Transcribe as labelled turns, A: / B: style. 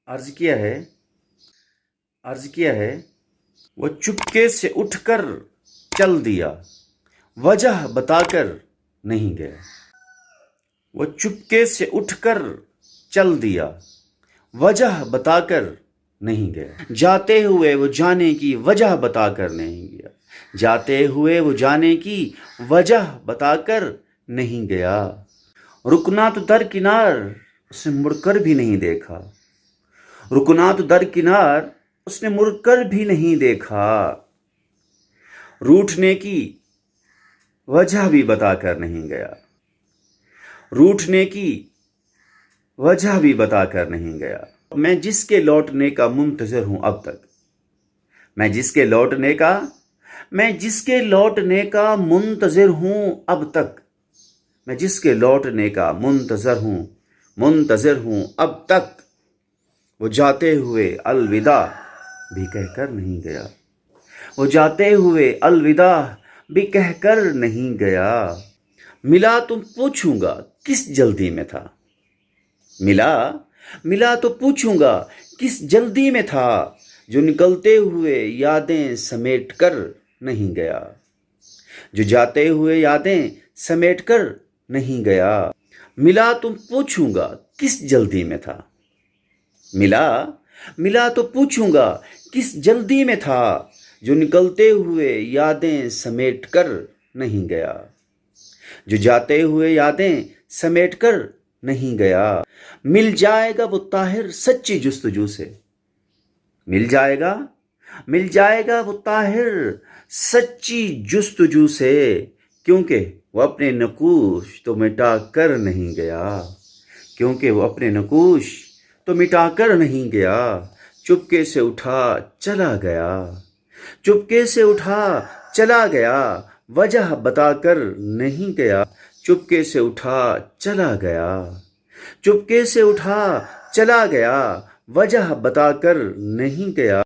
A: अर्ज किया है वो चुपके से उठकर चल दिया, वजह बताकर नहीं गया। वो चुपके से उठकर चल दिया, वजह बताकर नहीं गया। जाते हुए वो जाने की वजह बताकर नहीं गया। जाते हुए वो जाने की वजह बताकर नहीं गया। रुकना तो दरकिनार, उसने मुड़कर भी नहीं देखा। रुकना तो दरकिनार, उसने मुड़कर भी नहीं देखा। रूठने की वजह भी बताकर नहीं गया। रूठने की वजह भी बताकर नहीं गया। मैं जिसके लौटने का मुंतज़िर हूं अब तक, मैं जिसके लौटने का मुंतज़िर हूं अब तक, मैं जिसके लौटने का मुंतज़िर हूं अब तक, वो जाते हुए अलविदा भी कहकर नहीं गया। वो जाते हुए अलविदा भी कहकर नहीं गया। मिला तो पूछूंगा किस जल्दी में था। मिला तो पूछूंगा किस जल्दी में था, जो निकलते हुए यादें समेट कर नहीं गया। जो जाते हुए यादें समेट कर नहीं गया। मिला तो पूछूंगा किस जल्दी में था। मिला तो पूछूंगा किस जल्दी में था, जो निकलते हुए यादें समेट कर नहीं गया। जो जाते हुए यादें समेट कर नहीं गया। मिल जाएगा वो ताहिर सच्ची जुस्तजू से। मिल जाएगा वो ताहिर सच्ची जुस्तजू से, क्योंकि वो अपने नकूश तो मिटा कर नहीं गया। क्योंकि वो अपने नकूश तो मिटा कर नहीं गया। चुपके से उठा चला गया। चुपके से उठा चला गया, वजह बताकर नहीं गया। चुपके से उठा चला गया। चुपके से उठा चला गया, वजह बताकर नहीं गया।